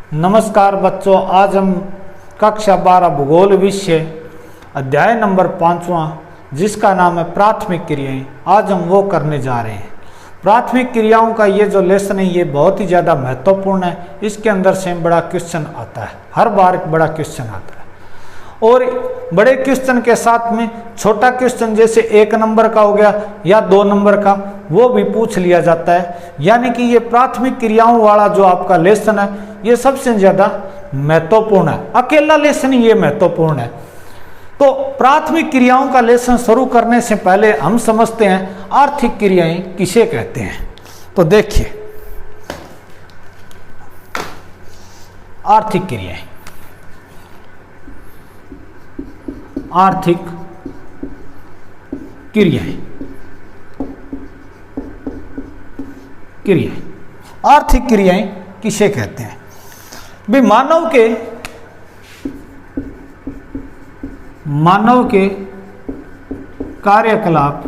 नमस्कार बच्चों, आज हम कक्षा 12 भूगोल विषय अध्याय नंबर 5वां जिसका नाम है प्राथमिक क्रियाएं, आज हम वो करने जा रहे हैं। प्राथमिक क्रियाओं का ये जो लेसन है ये बहुत ही ज़्यादा महत्वपूर्ण है। इसके अंदर से बड़ा क्वेश्चन आता है, हर बार एक बड़ा क्वेश्चन आता है और बड़े क्वेश्चन के साथ में छोटा क्वेश्चन जैसे 1 नंबर का हो गया या 2 नंबर का वो भी पूछ लिया जाता है। यानी कि ये प्राथमिक क्रियाओं वाला जो आपका लेसन है ये सबसे ज़्यादा महत्वपूर्ण है। अकेला लेसन ही ये महत्वपूर्ण है। तो प्राथमिक क्रियाओं का लेसन शुरू करने से पहले हम समझते हैं आर्थिक क्रियाएं किसे कहते हैं। तो देखिए, आर्थिक क्रियाएं, आर्थिक क्रियाएं, आर्थिक क्रियाएं किसे कहते हैं? भी मानव के कार्यकलाप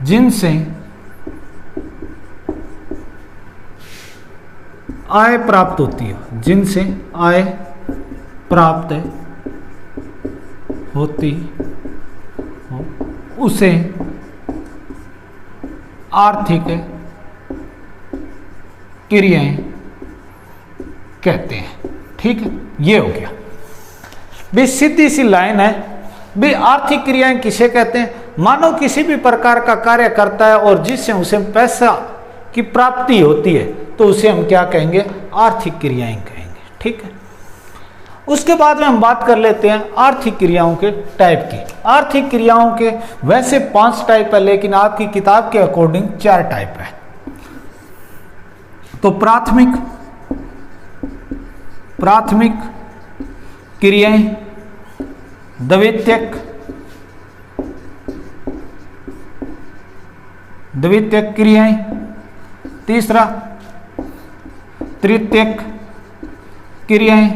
जिनसे आय प्राप्त होती है, जिनसे आय प्राप्त होती हो उसे आर्थिक क्रियाएं कहते हैं। ठीक है, ये हो गया। भी सीधी सी लाइन है। भी आर्थिक क्रियाएं किसे कहते हैं? मानव किसी भी प्रकार का कार्य करता है और जिससे उसे पैसा की प्राप्ति होती है तो उसे हम क्या कहेंगे? आर्थिक क्रियाएं कहेंगे। ठीक है, उसके बाद में हम बात कर लेते हैं आर्थिक क्रियाओं के टाइप की। आर्थिक क्रियाओं के वैसे 5 टाइप है, लेकिन आपकी किताब के अकॉर्डिंग 4 टाइप है। तो प्राथमिक क्रियाएं, द्वितीयक क्रियाएं, तीसरा तृतीयक क्रियाएं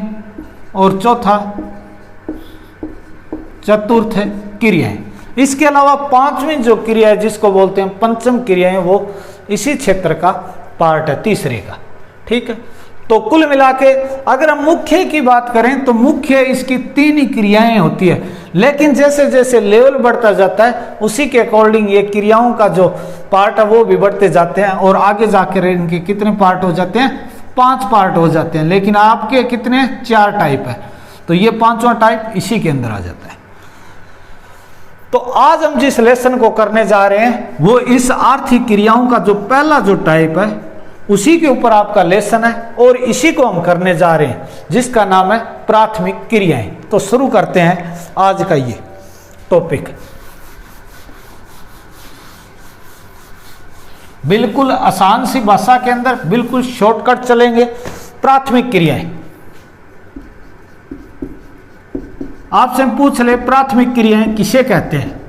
और चौथा चतुर्थ क्रियाएं। इसके अलावा 5वीं जो क्रिया है जिसको बोलते हैं पंचम क्रियाएं, वो इसी क्षेत्र का पार्ट है, तीसरे का। ठीक है, तो कुल मिला के अगर हम मुख्य की बात करें तो मुख्य इसकी 3 ही क्रियाएं होती है, लेकिन जैसे जैसे लेवल बढ़ता जाता है उसी के अकॉर्डिंग ये क्रियाओं का जो पार्ट है वो भी बढ़ते जाते हैं और आगे जाकर इनके कितने पार्ट हो जाते हैं? 5 पार्ट हो जाते हैं। लेकिन आपके कितने? 4 टाइप है, तो ये 5वां टाइप इसी के अंदर आ जाता है। तो आज हम जिस लेसन को करने जा रहे हैं वो इस आर्थिक क्रियाओं का जो पहला जो टाइप है उसी के ऊपर आपका लेसन है और इसी को हम करने जा रहे हैं जिसका नाम है प्राथमिक क्रियाएं। तो शुरू करते हैं आज का ये टॉपिक। बिल्कुल आसान सी भाषा के अंदर बिल्कुल शॉर्टकट चलेंगे। प्राथमिक क्रियाएं, आपसे पूछ ले प्राथमिक क्रियाएं किसे कहते हैं?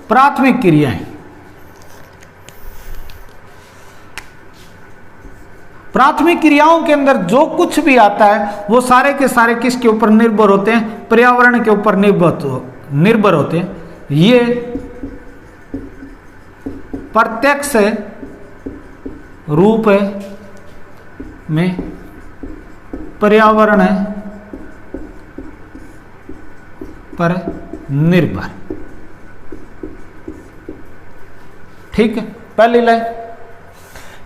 प्राथमिक क्रियाएं, प्राथमिक क्रियाओं के अंदर जो कुछ भी आता है वो सारे के सारे किसके ऊपर निर्भर होते हैं? पर्यावरण के ऊपर निर्भर होते हैं। ये प्रत्यक्ष रूप में पर्यावरण पर निर्भर। ठीक है, पहली लाइन।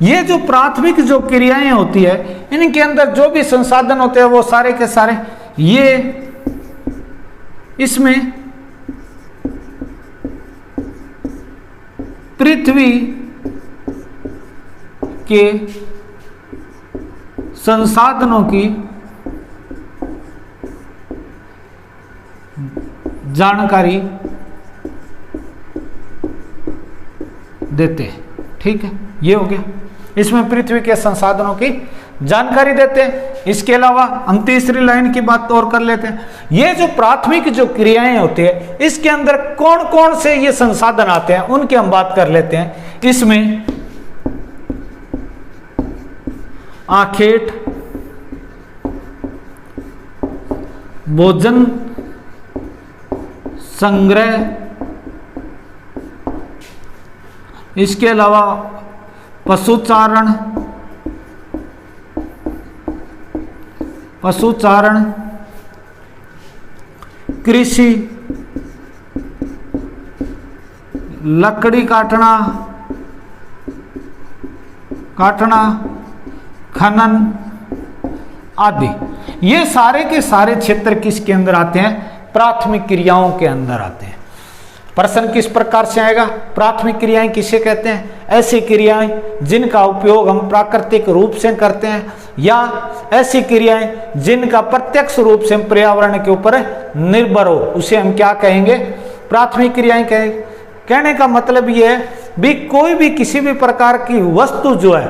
ये जो प्राथमिक जो क्रियाएं होती है इनके अंदर जो भी संसाधन होते हैं वो सारे के सारे ये इसमें पृथ्वी के संसाधनों की जानकारी देते हैं। ठीक है, ये हो गया। इसमें पृथ्वी के संसाधनों की जानकारी देते हैं। इसके अलावा हम तीसरी लाइन की बात और कर लेते हैं। ये जो प्राथमिक जो क्रियाएं होती है इसके अंदर कौन कौन से ये संसाधन आते हैं उनकी हम बात कर लेते हैं। इसमें आखेट, भोजन संग्रह इसके अलावा पशुचारण, पशुचारण, कृषि, लकड़ी काटना, खनन आदि, ये सारे के सारे क्षेत्र किसके अंदर आते हैं? प्राथमिक क्रियाओं के अंदर आते हैं। प्रश्न किस प्रकार से आएगा? प्राथमिक क्रियाएं किसे कहते हैं? ऐसी क्रियाएं जिनका उपयोग हम प्राकृतिक रूप से करते हैं, या ऐसी क्रियाएं जिनका प्रत्यक्ष रूप से हम पर्यावरण के ऊपर निर्भर हो, उसे हम क्या कहेंगे? प्राथमिक क्रियाएं कहेंगे। कहने का मतलब ये है भी कोई भी किसी भी प्रकार की वस्तु जो है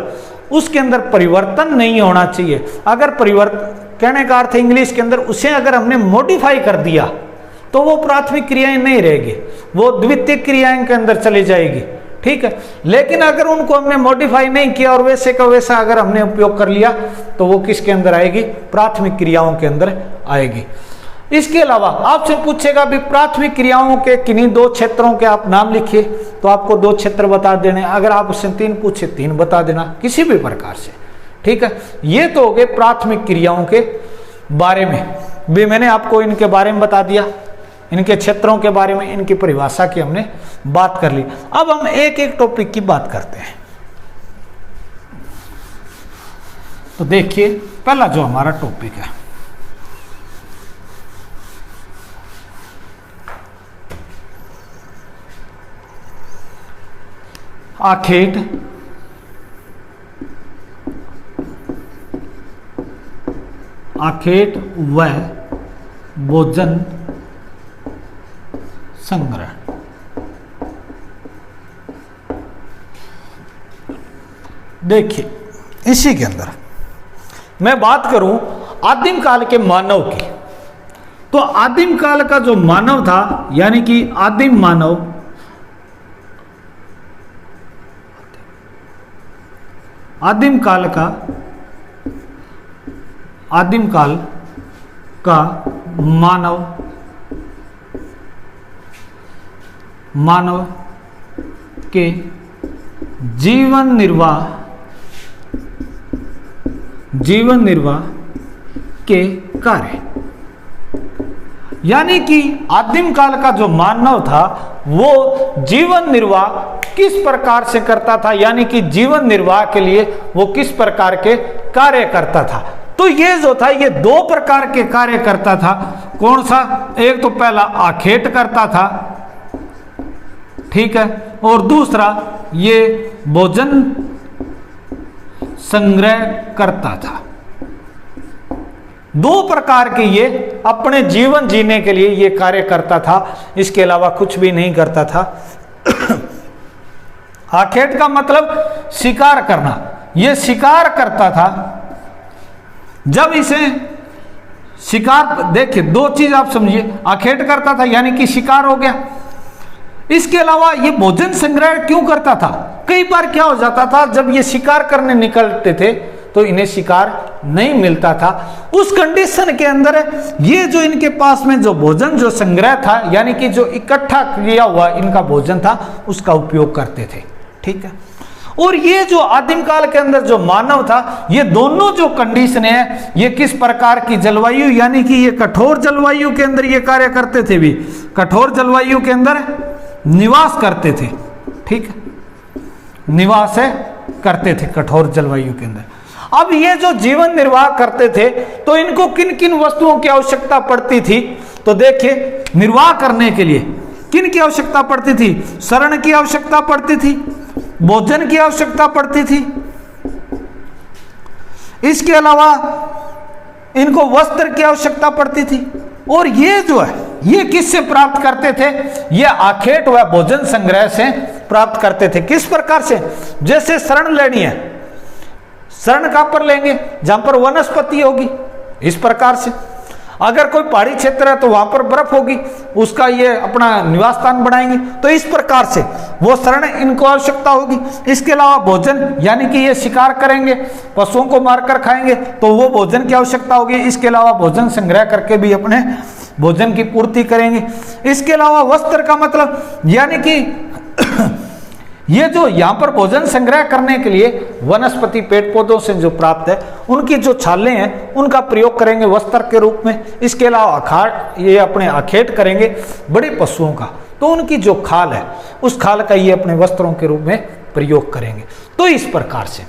उसके अंदर परिवर्तन नहीं होना चाहिए। अगर परिवर्तन, कहने का अर्थ इंग्लिश के अंदर, उसे अगर हमने मॉडिफाई कर दिया तो वो प्राथमिक क्रियाएं नहीं रहेगी, वो द्वितीयक क्रियाएं के अंदर चली जाएगी। ठीक है, लेकिन अगर उनको हमने मॉडिफाई नहीं किया और वैसे का वैसा अगर हमने उपयोग कर लिया तो वो किसके अंदर आएगी? प्राथमिक क्रियाओं के अंदर आएगी। इसके अलावा आपसे पूछेगा भी प्राथमिक क्रियाओं के किन्हीं दो क्षेत्रों के आप नाम लिखिए, तो आपको दो क्षेत्र बता देने। अगर आप उससे 3 पूछे 3 बता देना किसी भी प्रकार से। ठीक है, ये तो हो गए प्राथमिक क्रियाओं के बारे में भी, मैंने आपको इनके बारे में बता दिया, इनके क्षेत्रों के बारे में, इनकी परिभाषा की हमने बात कर ली। अब हम एक एक टॉपिक की बात करते हैं। तो देखिए पहला जो हमारा टॉपिक है, आखेट, आखेट व भोजन संग्रह। देखिए इसी के अंदर मैं बात करूं आदिम काल के मानव की, तो आदिम काल का जो मानव था, यानी कि आदिम मानव, आदिम काल का मानव के जीवन निर्वाह के कार्य, यानी कि आदिम काल का जो मानव था वो जीवन निर्वाह किस प्रकार से करता था, यानी कि जीवन निर्वाह के लिए वो किस प्रकार के कार्य करता था। तो ये जो था ये 2 प्रकार के कार्य करता था। कौन सा? एक तो पहला आखेट करता था, ठीक है, और दूसरा ये भोजन संग्रह करता था। 2 प्रकार के ये अपने जीवन जीने के लिए ये कार्य करता था, इसके अलावा कुछ भी नहीं करता था। आखेट का मतलब शिकार करना, ये शिकार करता था। जब इसे शिकार, देखिए 2 चीज आप समझिए, आखेट करता था यानी कि शिकार हो गया। इसके अलावा ये भोजन संग्रह क्यों करता था? कई बार क्या हो जाता था, जब ये शिकार करने निकलते थे तो इन्हें शिकार नहीं मिलता था। उस कंडीशन के अंदर ये जो इनके पास में जो भोजन जो संग्रह था, यानी कि जो इकट्ठा किया हुआ इनका भोजन था, उसका उपयोग करते थे। ठीक है, और ये जो आदिम काल के अंदर जो मानव था, ये दोनों जो कंडीशन है, ये किस प्रकार की जलवायु, यानी कि ये कठोर जलवायु के अंदर ये कार्य करते थे, भी कठोर जलवायु के अंदर निवास करते थे। ठीक है, निवास करते थे कठोर जलवायु के अंदर। अब ये जो जीवन निर्वाह करते थे तो इनको किन किन वस्तुओं की आवश्यकता पड़ती थी? तो देखिए निर्वाह करने के लिए किन की आवश्यकता पड़ती थी? शरण की आवश्यकता पड़ती थी, भोजन की आवश्यकता पड़ती थी, इसके अलावा इनको वस्त्र की आवश्यकता पड़ती थी। और ये जो है ये किससे प्राप्त करते थे? ये आखेट व भोजन संग्रह से प्राप्त करते थे। किस प्रकार से? जैसे शरण लेनी है, शरण कहां पर लेंगे? जहां पर वनस्पति होगी, इस प्रकार से। अगर कोई पहाड़ी क्षेत्र है तो वहां पर बर्फ होगी, उसका ये अपना निवास स्थान बनाएंगे, तो इस प्रकार से वो शरण इनको आवश्यकता होगी। इसके अलावा भोजन, यानी कि ये शिकार करेंगे, पशुओं को मारकर खाएंगे, तो वो भोजन की आवश्यकता होगी। इसके अलावा भोजन संग्रह करके भी अपने भोजन की पूर्ति करेंगे। इसके अलावा वस्त्र का मतलब, यानी कि ये जो यहाँ पर भोजन संग्रह करने के लिए वनस्पति पेड़ पौधों से जो प्राप्त है उनकी जो छालें हैं उनका प्रयोग करेंगे वस्त्र के रूप में। इसके अलावा अखाड़ ये अपने अखेट करेंगे बड़े पशुओं का, तो उनकी जो खाल है उस खाल का ये अपने वस्त्रों के रूप में प्रयोग करेंगे। तो इस प्रकार से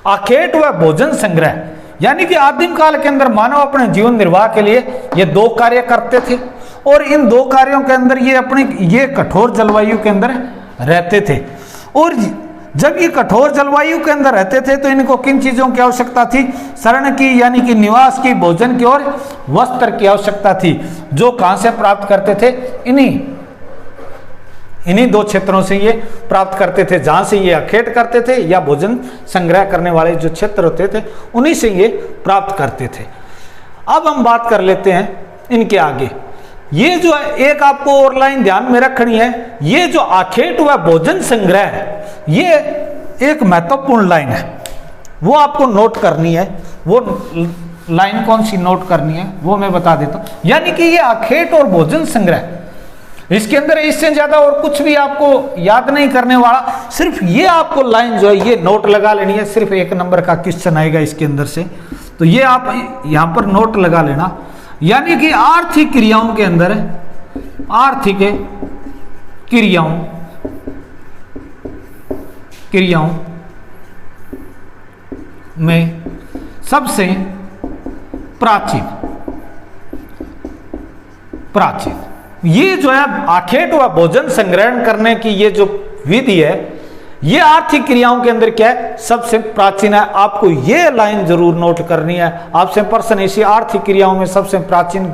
अखेट व भोजन संग्रह यानी कि आदिम काल के अंदर मानव अपने जीवन निर्वाह के लिए ये दो कार्य करते थे, और इन दो कार्यों के अंदर ये अपने ये कठोर जलवायु के अंदर रहते थे। और जब ये कठोर जलवायु के अंदर रहते थे तो इनको किन चीजों की आवश्यकता थी? शरण की यानी कि निवास की, भोजन की और वस्त्र की आवश्यकता थी, जो कहां से प्राप्त करते थे? इन्हीं दो क्षेत्रों से ये प्राप्त करते थे, जहां से ये अखेट करते थे या भोजन संग्रह करने वाले जो क्षेत्र होते थे उन्हीं से ये प्राप्त करते थे। अब हम बात कर लेते हैं इनके आगे। ये जो है एक आपको और लाइन ध्यान में रखनी है, ये जो अखेट व भोजन संग्रह है ये एक महत्वपूर्ण लाइन है, वो आपको नोट करनी है। वो लाइन कौन सी नोट करनी है वो मैं बता देता हूं। यानी कि ये अखेट और भोजन संग्रह, इसके अंदर इससे ज्यादा और कुछ भी आपको याद नहीं करने वाला, सिर्फ ये आपको लाइन जो है ये नोट लगा लेनी है। सिर्फ 1 नंबर का क्वेश्चन आएगा इसके अंदर से, तो ये आप यहां पर नोट लगा लेना। यानी कि आर्थिक क्रियाओं के अंदर, आर्थिक क्रियाओं में सबसे प्राचीन ये जो है अखेट व भोजन संग्रहण करने की ये जो विधि है ये आर्थिक क्रियाओं के अंदर क्या है? सबसे प्राचीन है। आपको ये लाइन जरूर नोट करनी है। आपसे प्रश्न इसी आर्थिक क्रियाओं में सबसे प्राचीन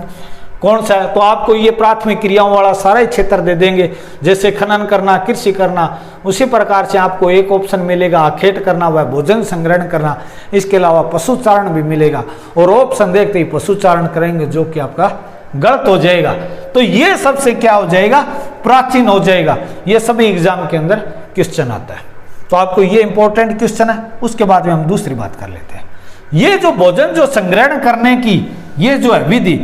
कौन सा है, तो आपको ये प्राथमिक क्रियाओं वाला सारा ही क्षेत्र दे देंगे, जैसे खनन करना, कृषि करना। उसी प्रकार से आपको एक ऑप्शन मिलेगा अखेट करना व भोजन संग्रहण करना। इसके अलावा पशुचारण भी मिलेगा, और ऑप्शन देखते ही पशुचारण करेंगे जो कि आपका गलत हो जाएगा। तो ये सबसे क्या हो जाएगा? प्राचीन हो जाएगा। ये सभी एग्जाम के अंदर क्वेश्चन आता है, तो आपको ये इंपॉर्टेंट क्वेश्चन है। उसके बाद में हम दूसरी बात कर लेते हैं। ये जो भोजन जो संग्रहण करने की ये जो है विधि,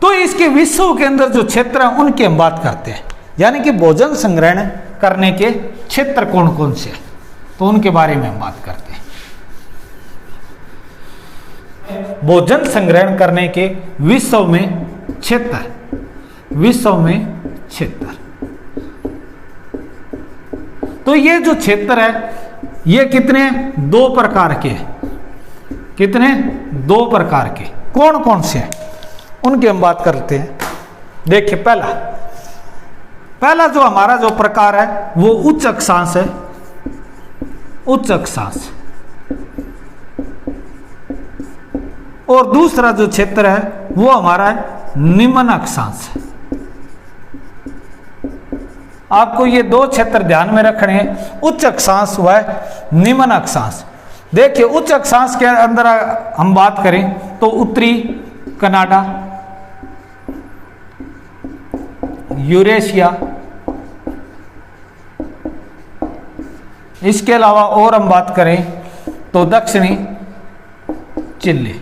तो इसके विश्व के अंदर जो क्षेत्र है उनकी हम बात करते हैं। यानी कि भोजन संग्रहण करने के क्षेत्र कौन कौन से, तो उनके बारे में हम बात करते हैं। भोजन संग्रहण करने के विश्व में क्षेत्र, तो ये जो क्षेत्र है ये कितने? 2 प्रकार के। कितने? 2 प्रकार के। कौन कौन से हैं उनकी हम बात करते हैं। देखिए पहला जो हमारा जो प्रकार है वो उच्च अक्षांश है, उच्च अक्षांश। और दूसरा जो क्षेत्र है वो हमारा है निम्न अक्षांश। आपको ये 2 क्षेत्र ध्यान में रखने हैं, उच्च अक्षांश व निम्न अक्षांश। देखिए उच्च अक्षांश के अंदर हम बात करें तो उत्तरी कनाडा, यूरेशिया, इसके अलावा और हम बात करें तो दक्षिणी चिली।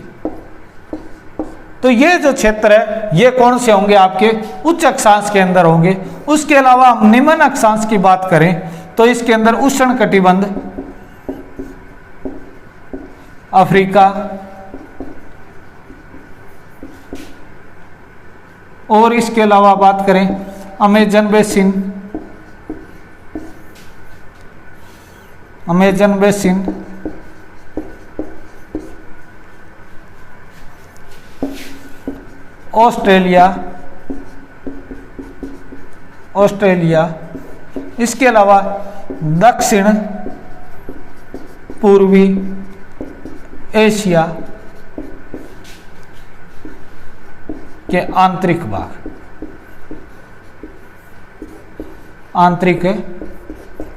तो ये जो क्षेत्र है ये कौन से होंगे? आपके उच्च अक्षांश के अंदर होंगे। उसके अलावा हम निम्न अक्षांश की बात करें तो इसके अंदर उष्ण कटिबंध, अफ्रीका और इसके अलावा बात करें अमेजन बेसिन, ऑस्ट्रेलिया, इसके अलावा दक्षिण पूर्वी एशिया के आंतरिक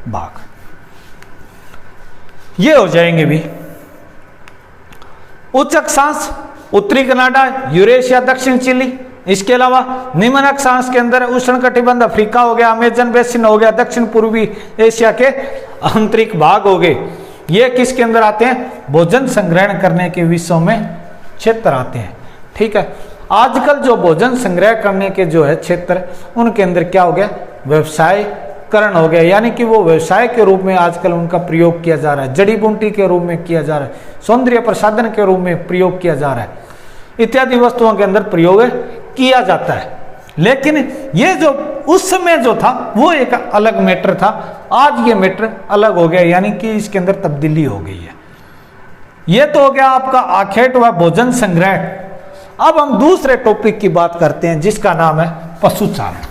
भाग ये हो जाएंगे भी। उच्च अक्षांश उत्तरी कनाडा, यूरेशिया, दक्षिण चिली। इसके अलावा निम्न अक्षांश के अंदर उष्ण कटिबंध अफ्रीका हो गया, अमेजन बेसिन हो गया, दक्षिण पूर्वी एशिया के आंतरिक भाग हो गए। ये किसके अंदर आते हैं? भोजन संग्रहण करने के विषयों में क्षेत्र आते हैं। ठीक है, आजकल जो भोजन संग्रह करने के जो है क्षेत्र उनके अंदर क्या हो गया? व्यवसाय करण हो गया, यानी कि वो व्यवसाय के रूप में आजकल उनका प्रयोग किया जा रहा है, जड़ी बूटी के रूप में किया जा रहा है, सौंदर्य प्रसाधन के रूप में प्रयोग किया जा रहा है, इत्यादि वस्तुओं के अंदर प्रयोग किया जाता है। लेकिन ये जो उस समय जो था वो एक अलग मैटर था, आज ये मैटर अलग हो गया, यानी कि इसके अंदर तब्दीली हो गई है। ये तो हो गया आपका आखेट व भोजन संग्रह। अब हम दूसरे टॉपिक की बात करते हैं जिसका नाम है पशुचारण।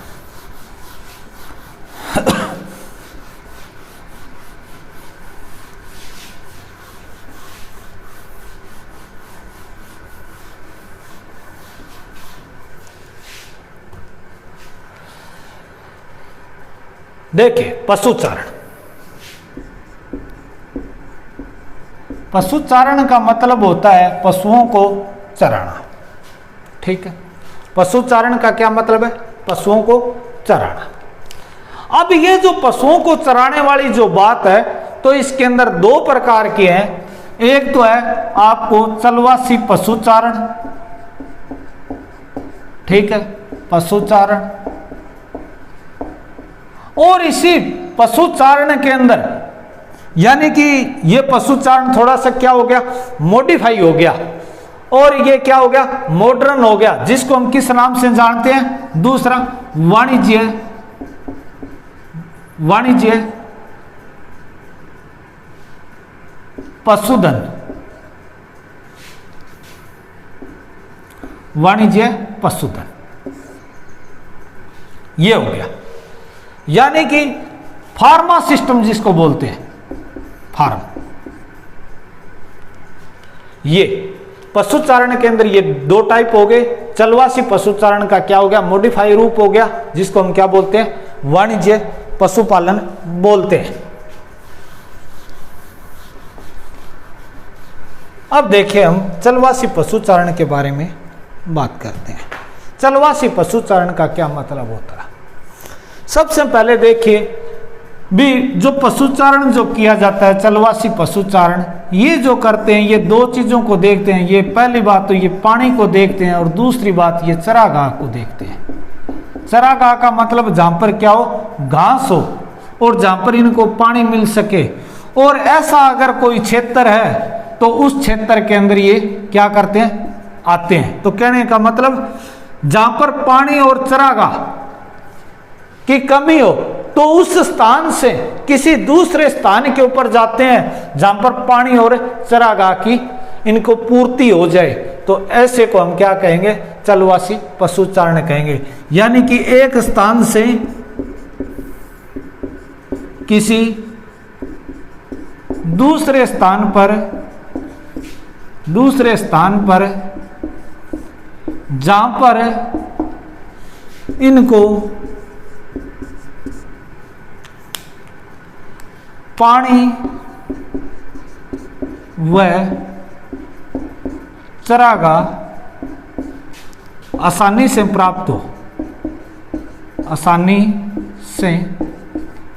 देखिए पशुचारण, पशुचारण का मतलब होता है पशुओं को चराना। ठीक है, पशुचारण का क्या मतलब है? पशुओं को चराना। अब ये जो पशुओं को चराने वाली जो बात है, तो इसके अंदर दो प्रकार की हैं। एक तो है आपको चलवासी पशुचारण, ठीक है, पशुचारण। और इसी पशुचारण के अंदर यानी कि ये पशुचारण थोड़ा सा क्या हो गया, मॉडिफाई हो गया, और ये क्या हो गया, मॉडर्न हो गया, जिसको हम किस नाम से जानते हैं? दूसरा वाणिज्य, वाणिज्य पशुधन, वाणिज्य पशुधन, ये हो गया। यानी कि फार्मा सिस्टम जिसको बोलते हैं, फार्म, ये पशुचारण के अंदर ये दो टाइप हो गए। चलवासी पशुचारण का क्या हो गया, मॉडिफाई रूप हो गया, जिसको हम क्या बोलते हैं, वाणिज्य पशुपालन बोलते हैं। अब देखिए हम चलवासी पशुचारण के बारे में बात करते हैं। चलवासी पशुचारण का क्या मतलब होता है? सबसे पहले देखिए भी जो पशुचारण जो किया जाता है, चलवासी पशुचारण, ये जो करते हैं, ये दो चीजों को देखते हैं। ये पहली बात तो ये पानी को देखते हैं, और दूसरी बात ये चरागाह को देखते हैं। चरागाह का मतलब जहां पर क्या हो, घास हो, और जहां पर इनको पानी मिल सके। और ऐसा अगर कोई क्षेत्र है तो उस क्षेत्र के अंदर ये क्या करते हैं, आते हैं। तो कहने का मतलब जहां पर पानी और चरागाह की कमी हो तो उस स्थान से किसी दूसरे स्थान के ऊपर जाते हैं जहां पर पानी और चरागाह की इनको पूर्ति हो जाए। तो ऐसे को हम क्या कहेंगे, चलवासी पशुचारण कहेंगे। यानी कि एक स्थान से किसी दूसरे स्थान पर जहां पर इनको पानी व चरागाह आसानी से प्राप्त हो, आसानी से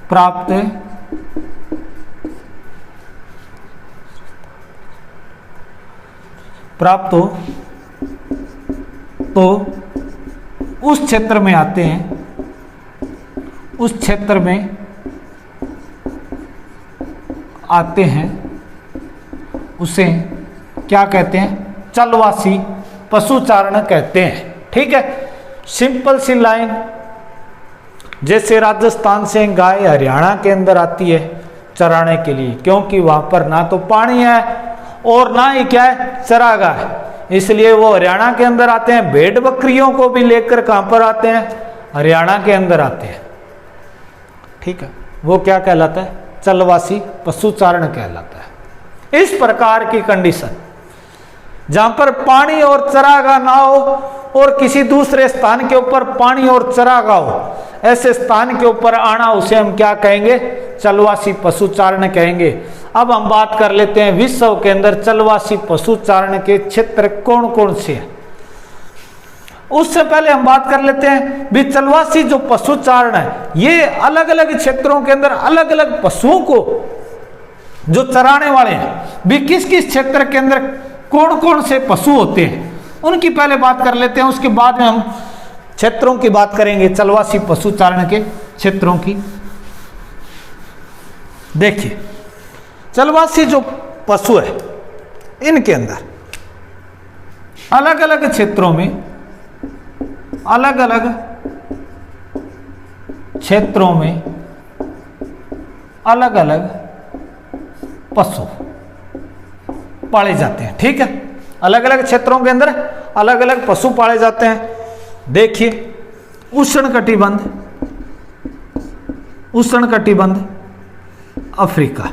प्राप्त हो तो उस क्षेत्र में आते हैं, उस क्षेत्र में आते हैं, उसे क्या कहते हैं, चलवासी पशुचारण कहते हैं। ठीक है, सिंपल सी लाइन, जैसे राजस्थान से गाय हरियाणा के अंदर आती है चराने के लिए, क्योंकि वहां पर ना तो पानी है और ना ही क्या है, चरागाह है, इसलिए वो हरियाणा के अंदर आते हैं। भेड़ बकरियों को भी लेकर कहां पर आते हैं, हरियाणा के अंदर आते हैं। ठीक है, वो क्या कहलाता है, चलवासी पशुचारण कहलाता है। इस प्रकार की कंडीशन जहां पर पानी और चरागाह ना हो और किसी दूसरे स्थान के ऊपर पानी और चरागाह हो, ऐसे स्थान के ऊपर आना, उसे हम क्या कहेंगे, चलवासी पशुचारण कहेंगे। अब हम बात कर लेते हैं विश्व के अंदर चलवासी पशुचारण के क्षेत्र कौन कौन से हैं। उससे पहले हम बात कर लेते हैं भी चलवासी जो पशुचारण है, ये अलग अलग क्षेत्रों के अंदर अलग अलग पशुओं को जो चराने वाले हैं भी किस किस क्षेत्र के अंदर कौन कौन से पशु होते हैं, उनकी पहले बात कर लेते हैं। उसके बाद में हम क्षेत्रों की बात करेंगे, चलवासी पशुचारण के क्षेत्रों की। देखिए चलवासी जो पशु है इनके अंदर अलग अलग क्षेत्रों में अलग अलग क्षेत्रों में अलग अलग पशु पाले जाते हैं। ठीक है, अलग अलग क्षेत्रों के अंदर अलग अलग पशु पाले जाते हैं। देखिए उष्ण कटिबंध अफ्रीका।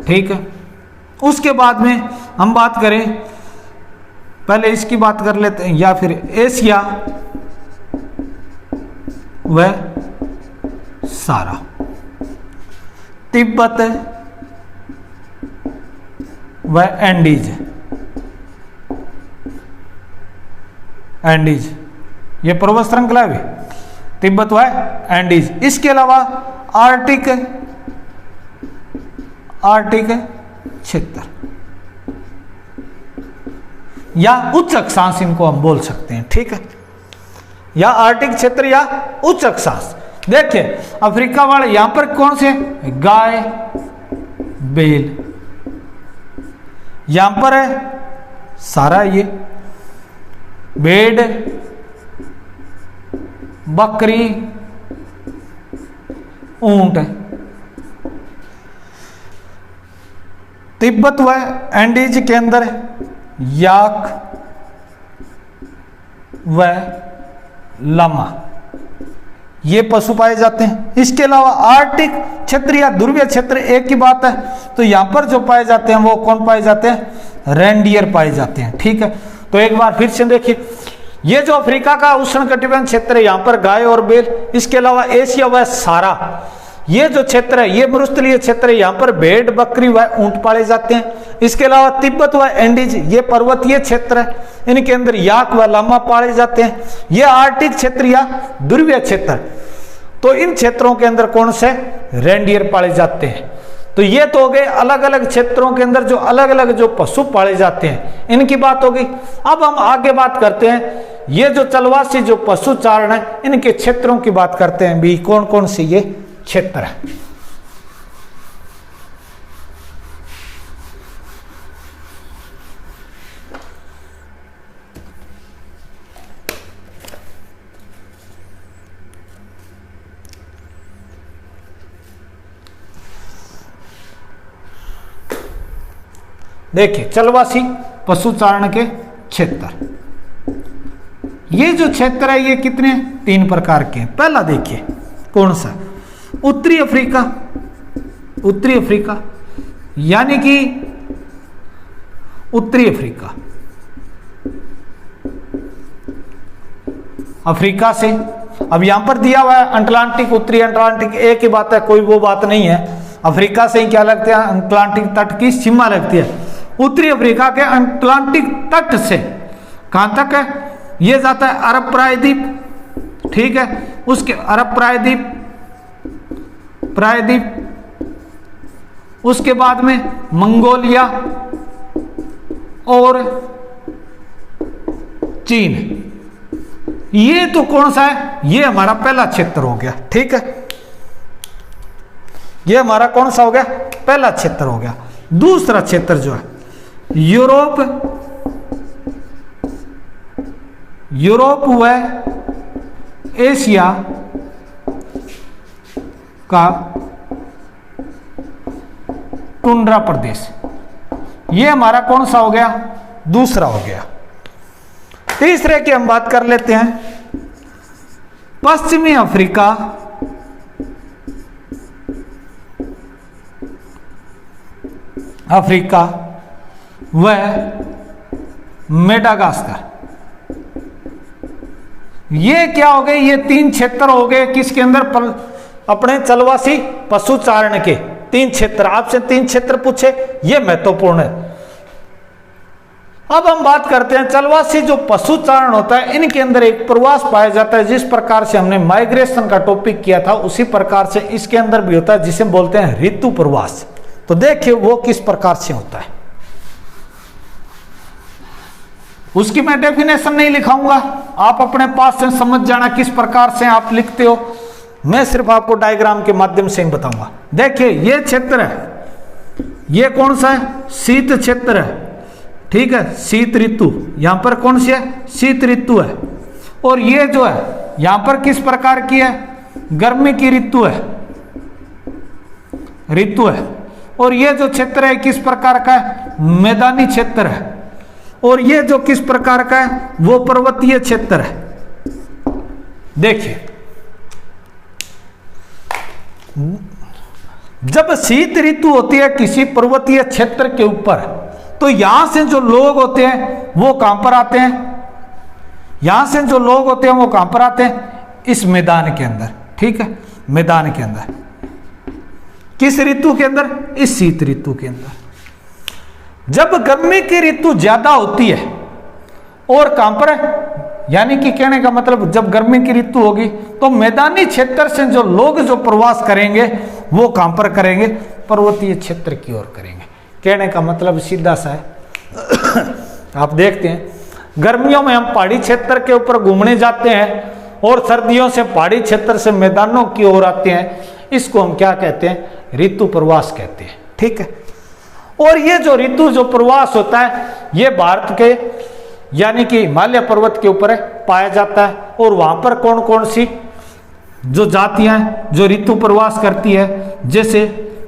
ठीक है, उसके बाद में हम बात करें, पहले इसकी बात कर लेते हैं, या फिर एशिया व सारा, तिब्बत व एंडीज। ये पर्वत श्रृंखला है, तिब्बत व एंडीज। इसके अलावा आर्टिक क्षेत्र या उच्च अक्षांश इनको हम बोल सकते हैं। ठीक है, या आर्टिक क्षेत्र या उच्च अक्षांश। देखिए अफ्रीका वाले यहां पर कौन से, गाय बैल, यहां पर है सारा ये भेड़ बकरी ऊंट। तिब्बत व एंडीज के अंदर याक व लामा, ये पशु पाए जाते हैं। इसके अलावा आर्टिक क्षेत्र या ध्रुवीय क्षेत्र एक ही बात है, तो यहां पर जो पाए जाते हैं वो कौन पाए जाते हैं, रेंडियर पाए जाते हैं। ठीक है, तो एक बार फिर से देखिए, ये जो अफ्रीका का उष्णकटिबंध क्षेत्र है, यहां पर गाय और बैल। इसके अलावा एशिया व सारा, ये जो क्षेत्र है ये मरुस्थलीय क्षेत्र है, यहाँ पर भेड़ बकरी व ऊंट पाले जाते हैं। इसके अलावा तिब्बत व एंडीज ये पर्वतीय क्षेत्र है, इनके अंदर याक व लामा पाले जाते हैं। ये आर्टिक क्षेत्र या ध्रुवीय क्षेत्र, तो इन क्षेत्रों के अंदर कौन से, रेंडियर पाले जाते हैं। तो ये तो हो गए अलग अलग क्षेत्रों के अंदर जो अलग अलग जो पशु पाले जाते हैं, इनकी बात होगी। अब हम आगे बात करते हैं, ये जो चलवासी जो पशु चारण है इनके क्षेत्रों की बात करते हैं भी, कौन कौन से ये क्षेत्र है। देखिए चलवासी पशु चारण के क्षेत्र, ये जो क्षेत्र है ये कितने, 3 प्रकार के हैं। पहला देखिए कौन सा, उत्तरी अफ्रीका यानी कि उत्तरी अफ्रीका से, अब यहां पर दिया हुआ है अटलांटिक, उत्तरी अटलांटिक, एक ही बात है, कोई वो बात नहीं है। अफ्रीका से ही क्या लगता है, अटलांटिक तट की सीमा लगती है। उत्तरी अफ्रीका के अटलांटिक तट से कहां तक है, ये जाता है अरब प्रायद्वीप। ठीक है, उसके अरब प्रायद्वीप, उसके बाद में मंगोलिया और चीन। ये तो कौन सा है, ये हमारा पहला क्षेत्र हो गया। ठीक है, ये हमारा कौन सा हो गया, पहला क्षेत्र हो गया। दूसरा क्षेत्र जो है यूरोप व एशिया का टुंड्रा प्रदेश, ये हमारा कौन सा हो गया, दूसरा हो गया। तीसरे की हम बात कर लेते हैं, पश्चिमी अफ्रीका व मेडागास्कर। ये क्या हो गए, ये 3 क्षेत्र हो गए किसके अंदर, अपने चलवासी पशु चारण के 3 क्षेत्र। आपसे 3 क्षेत्र पूछे, ये महत्वपूर्ण है। अब हम बात करते हैं चलवासी जो पशु चारण होता है, इनके अंदर एक प्रवास पाया जाता है। जिस प्रकार से हमने माइग्रेशन का टॉपिक किया था उसी प्रकार से इसके अंदर भी होता है, जिसे बोलते हैं ऋतु प्रवास। तो देखिए वो किस प्रकार से होता है, उसकी मैं डेफिनेशन नहीं लिखाऊंगा, आप अपने पास से समझ जाना किस प्रकार से आप लिखते हो। मैं सिर्फ आपको डायग्राम के माध्यम से ही बताऊंगा। देखिए ये क्षेत्र है, ये कौन सा है, शीत क्षेत्र है, ठीक है, शीत ऋतु, यहां पर कौन सी है, शीत ऋतु है। और ये जो है यहां पर किस प्रकार की है, गर्मी की ऋतु है, ऋतु है। और ये जो क्षेत्र है किस प्रकार का है, मैदानी क्षेत्र है। और ये जो किस प्रकार का है, वो पर्वतीय क्षेत्र है। देखिए जब शीत ऋतु होती है किसी पर्वतीय क्षेत्र के ऊपर, तो यहां से जो लोग होते हैं वो कहां पर आते हैं, यहां से जो लोग होते हैं वो कहां पर आते हैं, इस मैदान के अंदर, ठीक है, मैदान के अंदर। किस ऋतु के अंदर, इस शीत ऋतु के अंदर। जब गर्मी की ऋतु ज्यादा होती है और कहां पर है, यानी कि कहने का मतलब जब गर्मी की ऋतु होगी तो मैदानी क्षेत्र से जो लोग जो प्रवास करेंगे वो कहां पर करेंगे, पर्वतीय क्षेत्र की ओर करेंगे। कहने का मतलब सीधा सा है आप देखते हैं गर्मियों में हम पहाड़ी क्षेत्र के ऊपर घूमने जाते हैं और सर्दियों से पहाड़ी क्षेत्र से मैदानों की ओर आते हैं, इसको हम क्या कहते हैं, ऋतु प्रवास कहते हैं, ठीक है। और ये जो ऋतु जो प्रवास होता है ये भारत के यानी कि हिमालय पर्वत के ऊपर पाया जाता है। और वहां पर कौन कौन सी जो जातियां जो ऋतु प्रवास करती है, जैसे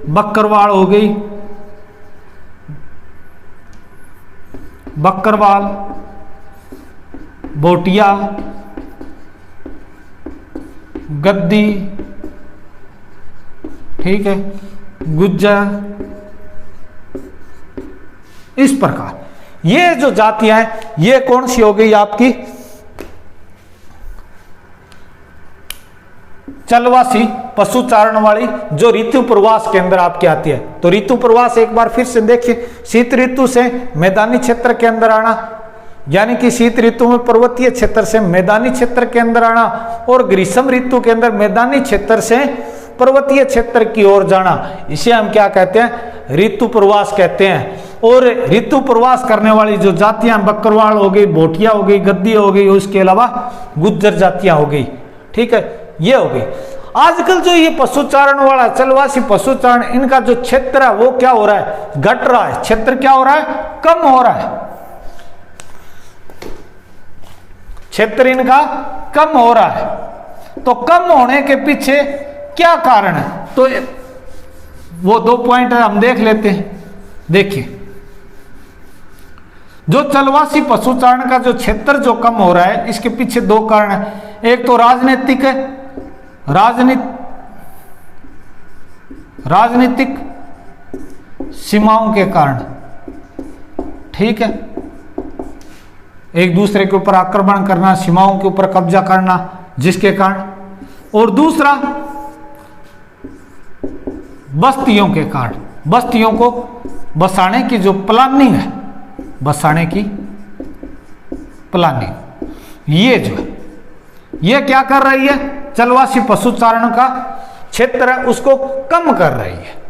बक्करवाल हो गई, बक्करवाल, भोटिया, गद्दी, ठीक है, गुज्जर, इस प्रकार ये जो जातियां हैं ये कौन सी हो गई आपकी, चलवासी पशु चारण वाली, जो ऋतु प्रवास के अंदर आपकी आती है। तो ऋतु प्रवास एक बार फिर से देखिए, शीत ऋतु से मैदानी क्षेत्र के अंदर आना, यानी कि शीत ऋतु में पर्वतीय क्षेत्र से मैदानी क्षेत्र के अंदर आना, और ग्रीष्म ऋतु के अंदर मैदानी क्षेत्र से पर्वतीय क्षेत्र की ओर जाना, इसे हम क्या कहते हैं, ऋतु प्रवास कहते हैं। और ऋतु प्रवास करने वाली जो जातियां बक्करवाल हो गई, भोटिया हो गई, गद्दी हो गई, उसके अलावा गुज्जर जातियां हो गई, ठीक है, ये हो गई। आजकल जो ये पशुचारण वाला चलवासी पशुचारण, इनका जो क्षेत्र है वो क्या हो रहा है, घट रहा है, क्षेत्र क्या हो रहा है, कम हो रहा है, क्षेत्र इनका कम हो रहा है। तो कम होने के पीछे क्या कारण है, तो वो 2 पॉइंट हम देख लेते हैं। देखिए जो चलवासी पशुचारण का जो क्षेत्र जो कम हो रहा है, इसके पीछे 2 कारण है। एक तो राजनीतिक है, राजनीतिक सीमाओं के कारण, ठीक है, एक दूसरे के ऊपर आक्रमण करना, सीमाओं के ऊपर कब्जा करना, जिसके कारण। और दूसरा बस्तियों के कारण, बस्तियों को बसाने की जो प्लानिंग है, बसाने की प्लानिंग, ये जो है ये क्या कर रही है, चलवासी पशुचारण का क्षेत्र है उसको कम कर रही है।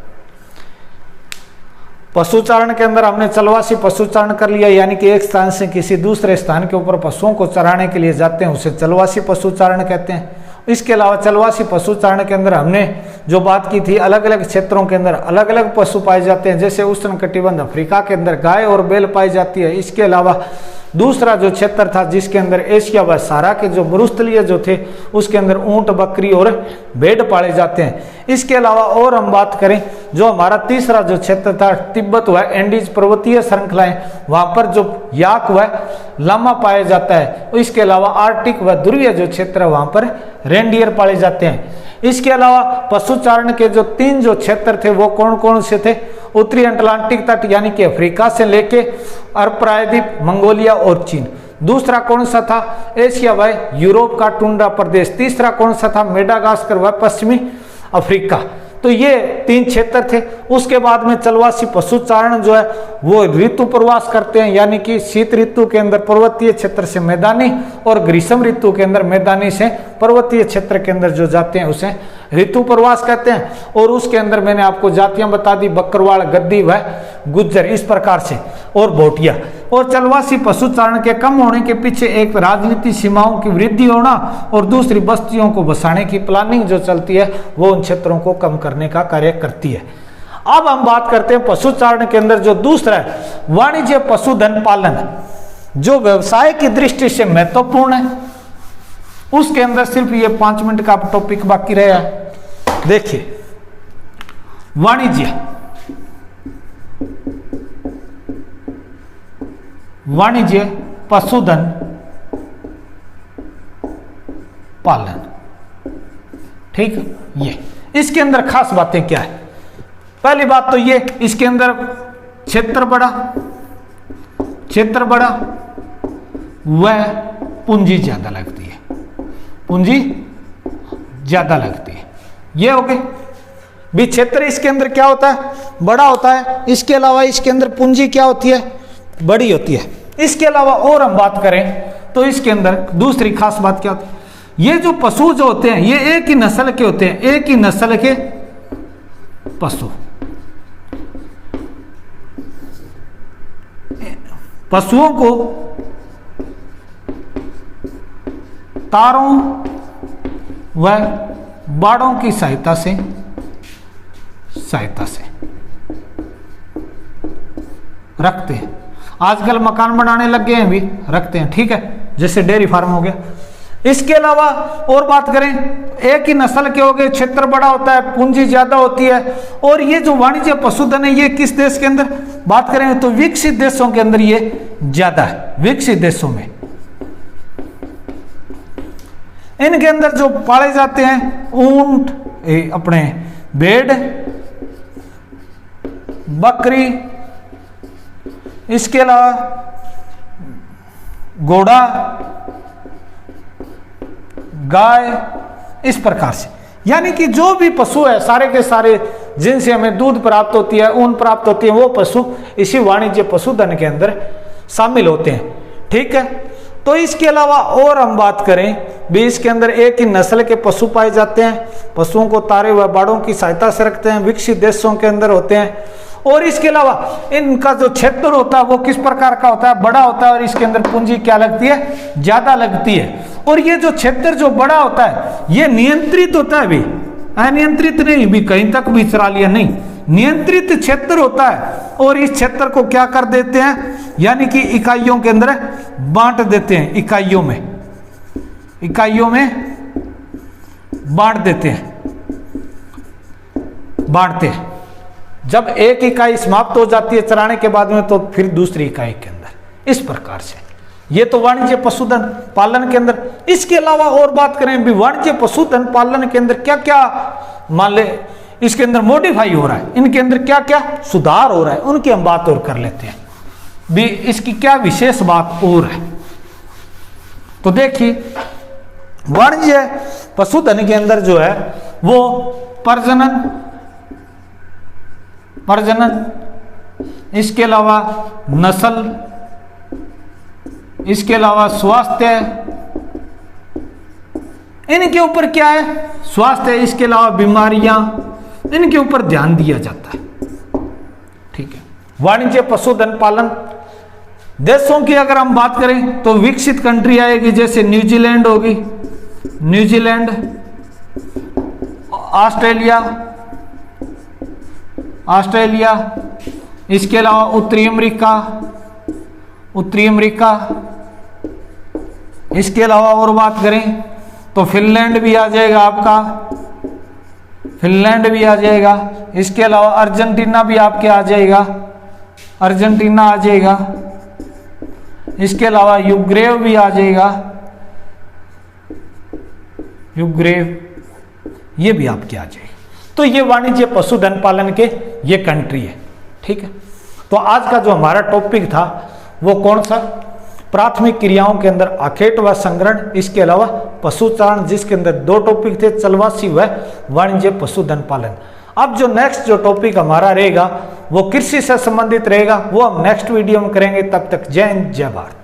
पशुचारण के अंदर हमने चलवासी पशुचारण कर लिया, यानी कि एक स्थान से किसी दूसरे स्थान के ऊपर पशुओं को चराने के लिए जाते हैं, उसे चलवासी पशुचारण कहते हैं। इसके अलावा चलवासी पशुचारण के अंदर हमने जो बात की थी, अलग अलग क्षेत्रों के अंदर अलग अलग पशु पाए जाते हैं, जैसे उष्णकटिबंध अफ्रीका के अंदर गाय और बैल पाई जाती है। इसके अलावा दूसरा जो क्षेत्र था जिसके अंदर एशिया व सारा के जो मरुस्थलीय जो थे उसके अंदर ऊंट, बकरी और भेड़ पाले जाते हैं। इसके अलावा और हम बात करें जो हमारा तीसरा जो क्षेत्र था, तिब्बत व एंडीज पर्वतीय श्रृंखलाएं, वहां पर जो याक व लामा पाया जाता है। इसके अलावा आर्टिक व ध्रुवीय जो क्षेत्र है वहां पर रेंडियर पाले जाते हैं। इसके अलावा पशुचारण के जो 3 जो क्षेत्र थे वो कौन कौन से थे, उत्तरी अटलांटिक तट यानी कि अफ्रीका से लेके अरब प्रायद्वीप, मंगोलिया और चीन। दूसरा कौन सा था, एशिया व यूरोप का टुंड्रा प्रदेश। तीसरा कौन सा था, मेडागास्कर व पश्चिमी अफ्रीका। तो ये 3 क्षेत्र थे। उसके बाद में चलवासी पशुचारण जो है वो ऋतु प्रवास करते हैं, यानी कि शीत ऋतु के अंदर पर्वतीय क्षेत्र से मैदानी और ग्रीष्म ऋतु के अंदर मैदानी से पर्वतीय क्षेत्र के अंदर जो जाते हैं उसे ऋतु प्रवास कहते हैं। और उसके अंदर मैंने आपको जातियां बता दी, बकरवाल, गद्दी व गुज्जर, इस प्रकार से, और भोटिया। और चलवासी पशुचारण के कम होने के पीछे एक राजनीति सीमाओं की वृद्धि होना और दूसरी बस्तियों को बसाने की प्लानिंग जो चलती है वो उन क्षेत्रों को कम करने का कार्य करती है। अब हम बात करते हैं पशुचारण के अंदर जो दूसरा है वाणिज्य पशुधन पालन, जो व्यवसाय की दृष्टि से महत्वपूर्ण है। उसके अंदर सिर्फ ये 5 मिनट का टॉपिक बाकी रहा है। देखिए, वाणिज्य पशुधन पालन, ठीक है। ये इसके अंदर खास बातें क्या है? पहली बात तो ये, इसके अंदर क्षेत्र बड़ा वह पूंजी ज्यादा लगती है, पूंजी ज्यादा लगती है। ये हो गई भी क्षेत्र, इसके अंदर क्या होता है? बड़ा होता है। इसके अलावा इसके अंदर पूंजी क्या होती है? बड़ी होती है। इसके अलावा और हम बात करें तो इसके अंदर दूसरी खास बात क्या होती है? ये जो पशु जो होते हैं ये एक ही नस्ल के होते हैं, एक ही नस्ल के पशु। पशुओं को तारों व बाड़ों की सहायता से रखते हैं। आजकल मकान बनाने लग गए हैं, भी रखते हैं, ठीक है, जैसे डेयरी फार्म हो गया। इसके अलावा और बात करें, एक ही नस्ल के हो गए, क्षेत्र बड़ा होता है, पूंजी ज्यादा होती है। और ये जो वाणिज्य पशुधन है ये किस देश के अंदर बात करें तो विकसित देशों के अंदर ये ज्यादा है। विकसित देशों में इनके अंदर जो पाले जाते हैं ऊंट, अपने भेड़, बकरी, इसके अलावा घोड़ा, गाय, इस प्रकार से, यानी कि जो भी पशु है सारे के सारे जिनसे हमें दूध प्राप्त होती है, ऊन प्राप्त होती है, वो पशु इसी वाणिज्य पशुधन के अंदर शामिल होते हैं, ठीक है। तो इसके अलावा और हम बात करें भी इसके अंदर एक ही नस्ल के पशु पाए जाते हैं। पशुओं को तारे व बाड़ों की सहायता से रखते हैं, विकसित देशों के अंदर होते हैं। और इसके अलावा इनका जो क्षेत्र होता है वो किस प्रकार का होता है? बड़ा होता है। और इसके अंदर पूंजी क्या लगती है? ज्यादा लगती है। और ये जो क्षेत्र जो बड़ा होता है ये नियंत्रित होता है, भी अनियंत्रित नहीं, भी कहीं तक भी चला लिया नहीं, नियंत्रित क्षेत्र होता है। और इस क्षेत्र को क्या कर देते हैं, यानी कि इकाइयों के अंदर बांट देते हैं, इकाइयों में बांट देते हैं, बांटते हैं। जब एक इकाई समाप्त हो जाती है चराने के बाद में तो फिर दूसरी इकाई के अंदर, इस प्रकार से। ये तो वाणिज्य पशुधन पालन के अंदर। इसके अलावा और बात करें भी वाणिज्य पशुधन पालन के अंदर क्या क्या मान ले इसके अंदर मॉडिफाई हो रहा है, इनके अंदर क्या क्या सुधार हो रहा है, उनकी हम बात और कर लेते हैं भी इसकी क्या विशेष बात और है। तो देखिए, वाणिज्य पशुधन के अंदर जो है वो प्रजनन, इसके अलावा नस्ल, इसके अलावा स्वास्थ्य, इनके ऊपर क्या है? स्वास्थ्य, इसके अलावा बीमारियां, इनके ऊपर ध्यान दिया जाता है, ठीक है। वाणिज्य पशुधन पालन देशों की अगर हम बात करें तो विकसित कंट्री आएगी, जैसे न्यूजीलैंड होगी, न्यूजीलैंड, ऑस्ट्रेलिया, इसके अलावा उत्तरी अमेरिका, इसके अलावा और बात करें तो फिनलैंड भी आ जाएगा आपका, फिनलैंड भी आ जाएगा। इसके अलावा अर्जेंटीना भी आपके आ जाएगा, अर्जेंटीना आ जाएगा। इसके अलावा यूक्रेन भी आ जाएगा, यूक्रेन, ये भी आपके आ जाएगा। तो ये वाणिज्य पशुधन पालन के ये कंट्री है, ठीक है। तो आज का जो हमारा टॉपिक था वो कौन सा? प्राथमिक क्रियाओं के अंदर आखेट व संग्रहण, इसके अलावा पशुचारण, जिसके अंदर 2 टॉपिक थे, चलवासी व वाणिज्य पशुधन पालन। अब जो नेक्स्ट जो टॉपिक हमारा रहेगा वो कृषि से संबंधित रहेगा, वो हम नेक्स्ट वीडियो में करेंगे। तब तक जय हिंद, जय भारत।